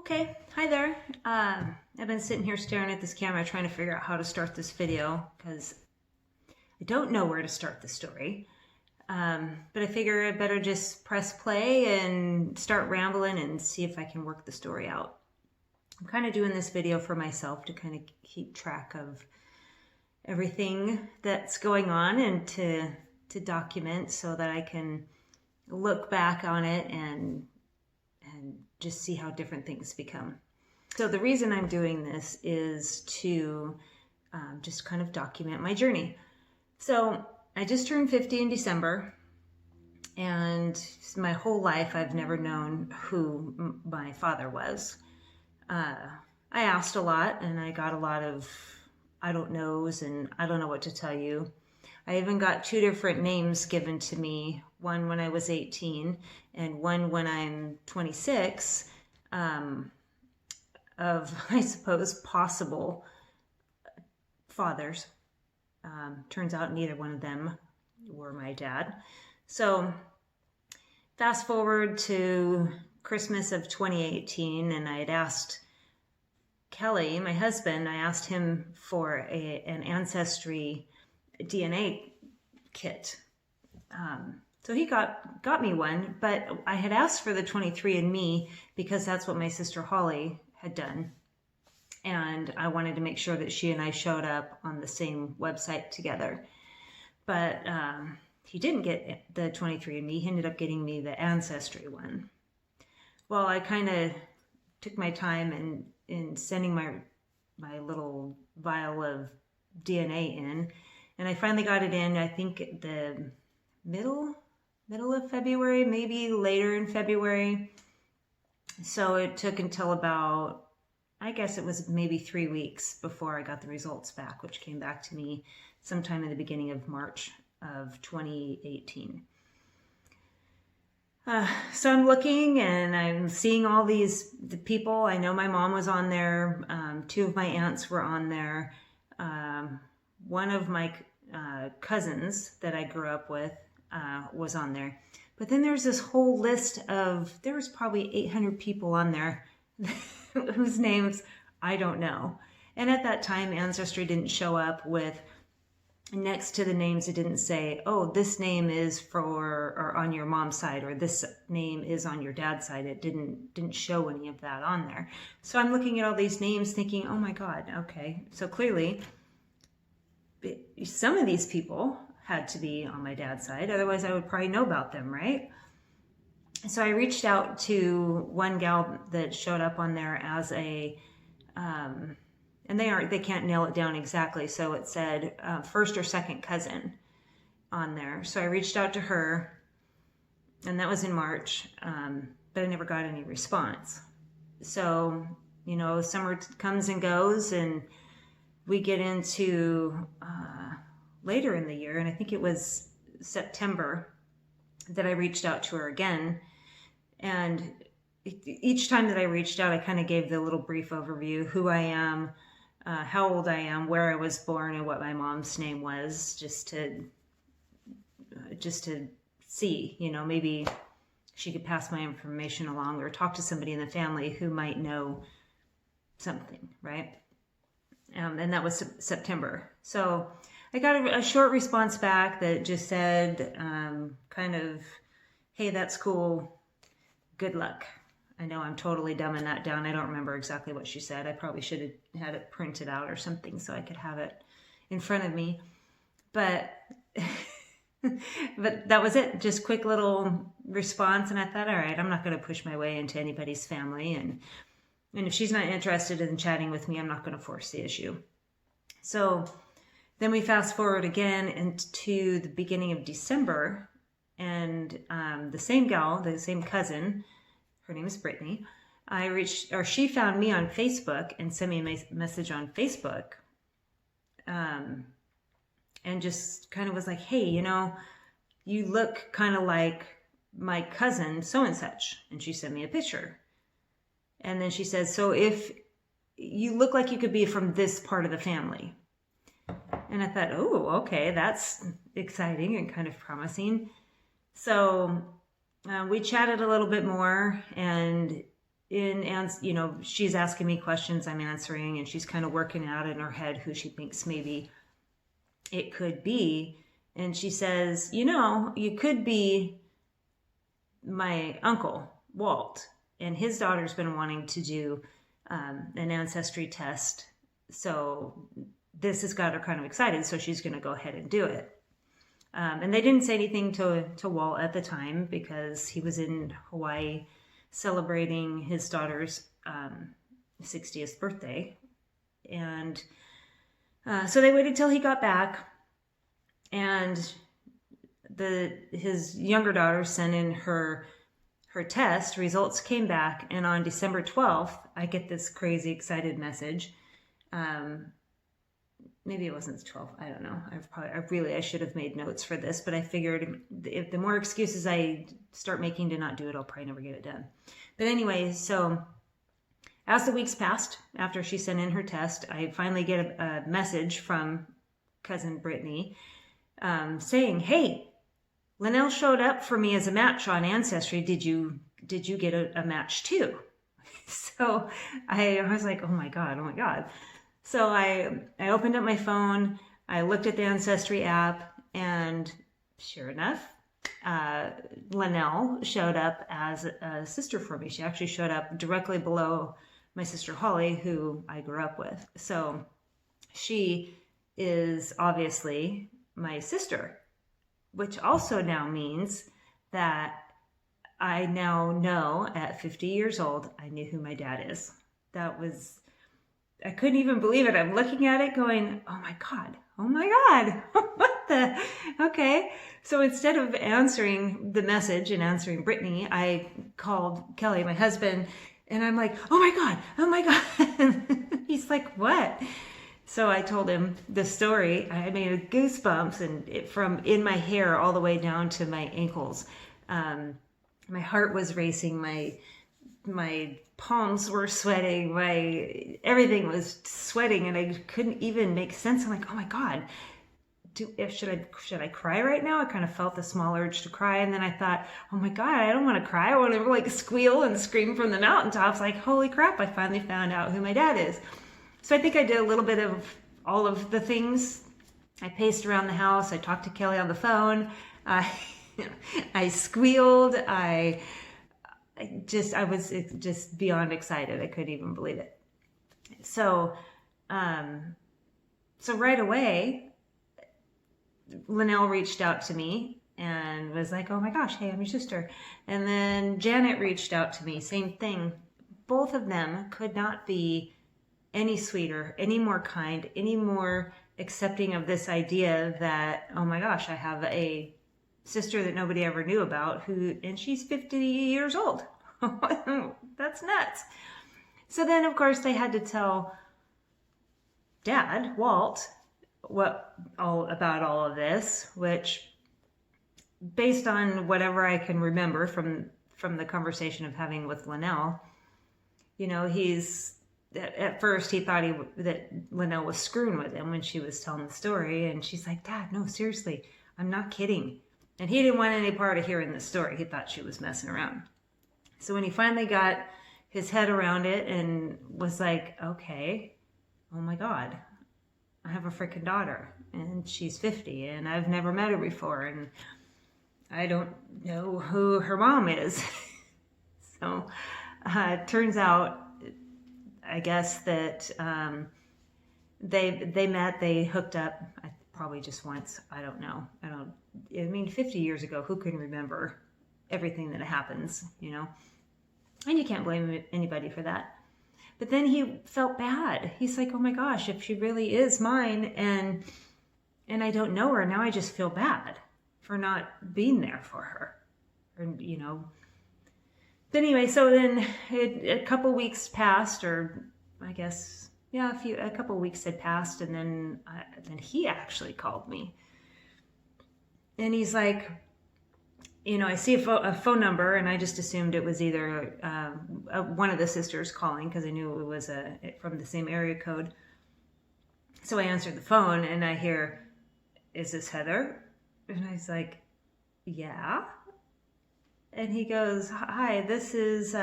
Okay, hi there. I've been sitting here staring at this camera trying to figure out how to start this video because I don't know where to start the story. But I figure I better just press play and start rambling and see if I can work the story out. I'm kind of doing this video for myself to kind of keep track of everything that's going on and to document so that I can look back on it and just see how different things become. So the reason I'm doing this is to just kind of document my journey. So I just turned 50 in December, and my whole life I've never known who my father was. I asked a lot and I got a lot of I don't knows and I don't know what to tell you. I even got two different names given to me, one when I was 18 and one when I'm 26, of, I suppose, possible fathers. Turns out neither one of them were my dad. So fast forward to Christmas of 2018, and I had asked Kelly, my husband, I asked him for an ancestry DNA kit. So he got me one, but I had asked for the 23andMe because that's what my sister Holly had done. And I wanted to make sure that she and I showed up on the same website together. But he didn't get the 23andMe. He ended up getting me the Ancestry one. Well, I kind of took my time in sending my little vial of DNA in. And I finally got it in, I think, the middle of February, maybe later in February. So it took until about, I guess it was maybe 3 weeks before I got the results back, which came back to me sometime in the beginning of March of 2018. So I'm looking and I'm seeing all the people. I know my mom was on there. Two of my aunts were on there. One of my cousins that I grew up with was on there. But then there's this whole list there was probably 800 people on there whose names I don't know. And at that time, Ancestry didn't show up with, next to the names, it didn't say, oh, this name is or on your mom's side, or this name is on your dad's side. It didn't show any of that on there. So I'm looking at all these names thinking, oh my God, okay. So clearly, some of these people had to be on my dad's side. Otherwise, I would probably know about them, right? So I reached out to one gal that showed up on there as a, and they can't nail it down exactly. So it said first or second cousin on there. So I reached out to her, and that was in March, but I never got any response. So, summer comes and goes, and we get into later in the year, and I think it was September that I reached out to her again. And each time that I reached out, I kind of gave the little brief overview, who I am, how old I am, where I was born, and what my mom's name was, just to see, maybe she could pass my information along or talk to somebody in the family who might know something, right? And that was September. So I got a short response back that just said, kind of, hey, that's cool. Good luck. I know I'm totally dumbing that down. I don't remember exactly what she said. I probably should have had it printed out or something so I could have it in front of me. But but that was it. Just quick little response. And I thought, all right, I'm not going to push my way into anybody's family. And if she's not interested in chatting with me, I'm not going to force the issue. So then we fast forward again into the beginning of December, and the same gal, the same cousin, her name is Brittany, she found me on Facebook and sent me a message on Facebook, and just kind of was like, hey, you look kind of like my cousin so and such, and she sent me a picture. And then she says, so if you look like you could be from this part of the family. And I thought, oh, okay, that's exciting and kind of promising. So we chatted a little bit more, and and she's asking me questions, I'm answering, and she's kind of working out in her head who she thinks maybe it could be. And she says, you could be my uncle, Walt, and his daughter's been wanting to do an ancestry test. So this has got her kind of excited. So she's going to go ahead and do it. And they didn't say anything to Walt at the time because he was in Hawaii celebrating his daughter's 60th birthday. And so they waited till he got back, and his younger daughter sent in her test. Results came back, and on December 12th, I get this crazy excited message. Maybe it wasn't the 12th. I don't know. I should have made notes for this, but I figured if the more excuses I start making to not do it, I'll probably never get it done. But anyway, so as the weeks passed after she sent in her test, I finally get a message from cousin Brittany saying, "Hey, Linnell showed up for me as a match on Ancestry. Did you get a match too?" So I was like, oh my God. So I opened up my phone, I looked at the Ancestry app, and sure enough, Linnell showed up as a sister for me. She actually showed up directly below my sister Holly, who I grew up with. So she is obviously my sister, which also now means that I now know at 50 years old, I knew who my dad is. I couldn't even believe it. I'm looking at it going, oh my God, what the, okay. So instead of answering the message and answering Brittany, I called Kelly, my husband, and I'm like, oh my God. He's like, what? So I told him the story. I made goosebumps and from in my hair all the way down to my ankles. My heart was racing. My palms were sweating. Everything was sweating, and I couldn't even make sense. I'm like, oh my God, should I cry right now? I kind of felt the small urge to cry, and then I thought, oh my God, I don't want to cry. I want to squeal and scream from the mountaintops. Like, holy crap! I finally found out who my dad is. So I think I did a little bit of all of the things. I paced around the house. I talked to Kelly on the phone. I squealed. I was just beyond excited. I couldn't even believe it. So right away, Linnell reached out to me and was like, oh my gosh, hey, I'm your sister. And then Janet reached out to me, same thing. Both of them could not be any sweeter, any more kind, any more accepting of this idea that, oh my gosh, I have a sister that nobody ever knew about and she's 50 years old. That's nuts. So then, of course, they had to tell Dad, Walt, about all of this, which, based on whatever I can remember from the conversation of having with Linnell, at first he thought that Linnell was screwing with him when she was telling the story, and she's like, Dad, no, seriously, I'm not kidding. And he didn't want any part of hearing the story. He thought she was messing around. So when he finally got his head around it and was like, okay, oh my God, I have a freaking daughter and she's 50 and I've never met her before and I don't know who her mom is. So it turns out, I guess that they met, they hooked up, probably just once. I don't know. 50 years ago, who can remember everything that happens, And you can't blame anybody for that. But then he felt bad. He's like, oh my gosh, if she really is mine and I don't know her, now I just feel bad for not being there for her. But anyway, so then a couple weeks passed, or I guess, a couple weeks had passed, and then he actually called me. And he's like, I see a phone number, and I just assumed it was either one of the sisters calling because I knew it was from the same area code. So I answered the phone, and I hear, is this Heather? And I was like, yeah. And he goes, hi, this is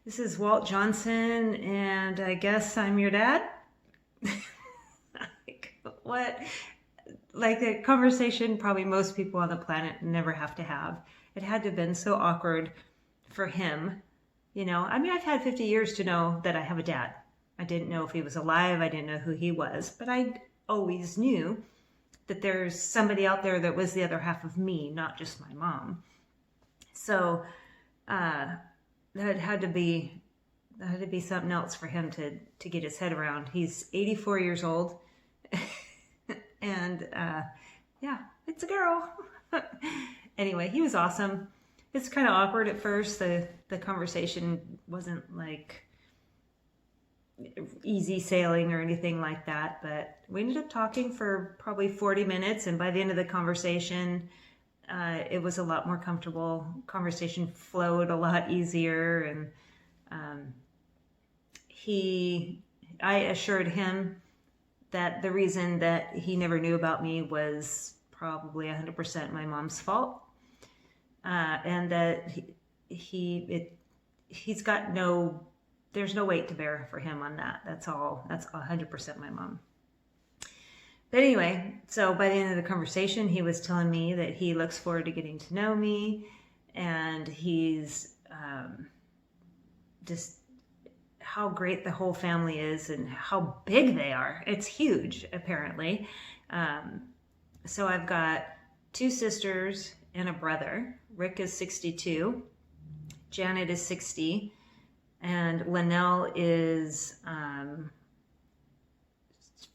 this is Walt Johnson, and I guess I'm your dad. Like, what? Like a conversation probably most people on the planet never have to have. It had to have been so awkward for him. You know, I mean, I've had 50 years to know that I have a dad. I didn't know if he was alive. I didn't know who he was, but I always knew that there's somebody out there that was the other half of me, not just my mom. So that had to be something else for him to get his head around. He's 84 years old, and yeah, it's a girl. Anyway, he was awesome. It's kind of awkward at first. The conversation wasn't like easy sailing or anything like that, but we ended up talking for probably 40 minutes, and by the end of the conversation, it was a lot more comfortable. Conversation flowed a lot easier, and I assured him that the reason that he never knew about me was probably 100% my mom's fault, and that he's got there's no weight to bear for him on that. That's all. That's 100% my mom. But anyway, so by the end of the conversation, he was telling me that he looks forward to getting to know me, and he's just how great the whole family is and how big they are. It's huge, apparently. So I've got 2 sisters and a brother. Rick is 62, Janet is 60, and Linnell is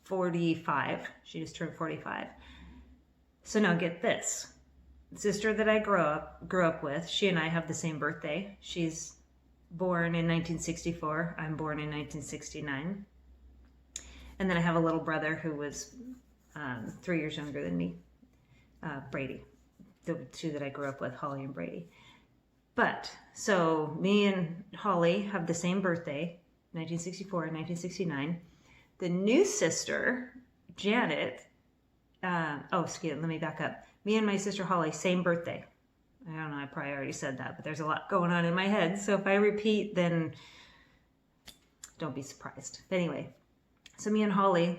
45. She just turned 45. So now get this. The sister that I grew up with, she and I have the same birthday. She's born in 1964. I'm born in 1969. And then I have a little brother who was 3 years younger than me, Brady. The 2 that I grew up with, Holly and Brady. But, so me and Holly have the same birthday, 1964 and 1969. The new sister, Janet, let me back up. Me and my sister Holly, same birthday. I don't know, I probably already said that, but there's a lot going on in my head. So if I repeat, then don't be surprised. But anyway, so me and Holly,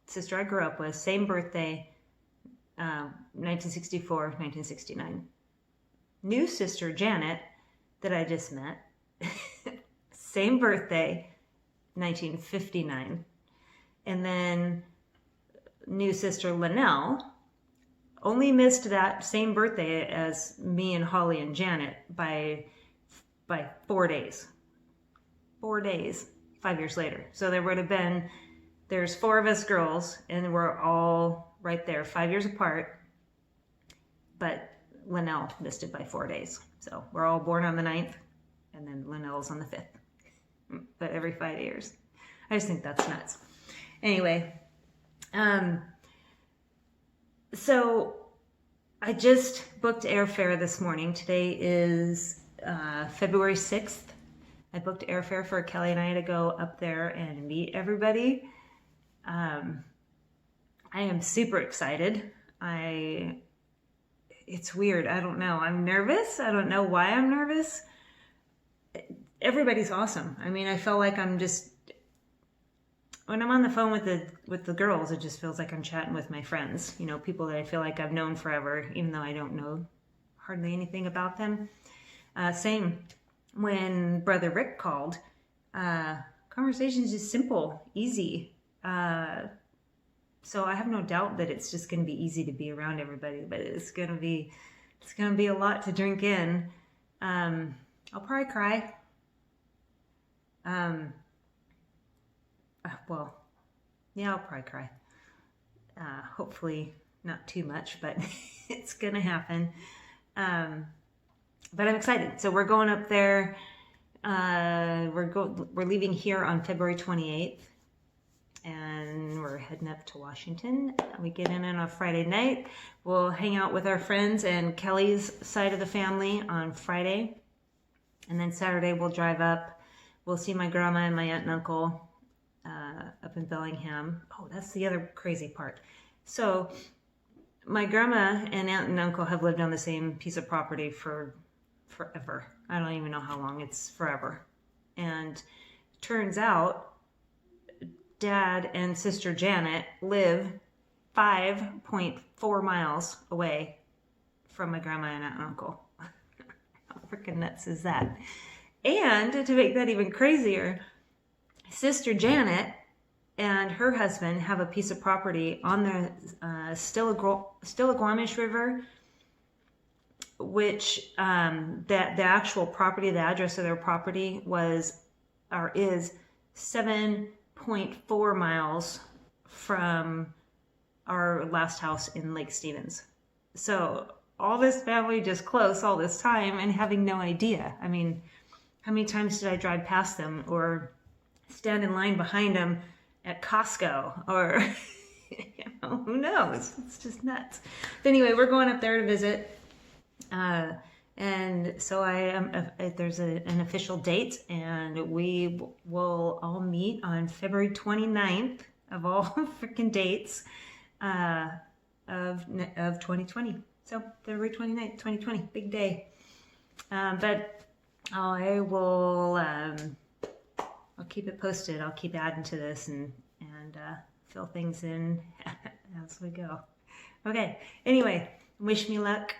sister I grew up with, same birthday, 1964, 1969. New sister Janet, that I just met, same birthday, 1959. And then new sister Linnell only missed that same birthday as me and Holly and Janet by 4 days. 4 days, 5 years later. So there's 4 of us girls, and we're all right there, 5 years apart, but Linnell missed it by 4 days. So we're all born on the 9th, and then Linnell's on the 5th, but every 5 years. I just think that's nuts. Anyway, so I just booked airfare this morning. Today is February 6th. I booked airfare for Kelly and I to go up there and meet everybody. I am super excited. It's weird. I don't know. I'm nervous. I don't know why I'm nervous. Everybody's awesome. I mean, I feel like when I'm on the phone with the girls, it just feels like I'm chatting with my friends, you know, people that I feel like I've known forever, even though I don't know hardly anything about them. Same when Brother Rick called. Conversation's just simple, easy. So I have no doubt that it's just going to be easy to be around everybody, but it's going to be a lot to drink in. I'll probably cry. I'll probably cry. Hopefully not too much, but it's gonna happen. But I'm excited. So we're going up there. We're leaving here on February 28th, and we're heading up to Washington. We get in on a Friday night. We'll hang out with our friends and Kelly's side of the family on Friday, and then Saturday we'll drive up. We'll see my grandma and my aunt and uncle up in Bellingham. Oh, that's the other crazy part. So my grandma and aunt and uncle have lived on the same piece of property for forever. I don't even know how long. It's forever. And turns out Dad and Sister Janet live 5.4 miles away from my grandma and uncle. How freaking nuts is that? And to make that even crazier, Sister Janet and her husband have a piece of property on the Stillaguamish River, which the actual property, the address of their property is 7.4 miles from our last house in Lake Stevens. So all this family just close all this time and having no idea. I mean, how many times did I drive past them or stand in line behind them at Costco or, who knows? It's just nuts. But anyway, we're going up there to visit. And so there's an official date, and we will all meet on February 29th of all freaking dates, of 2020. So February 29th, 2020, big day. But I will, I'll keep it posted. I'll keep adding to this and fill things in as we go. Okay. Anyway, wish me luck.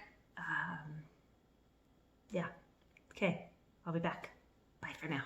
Yeah. Okay. I'll be back. Bye for now.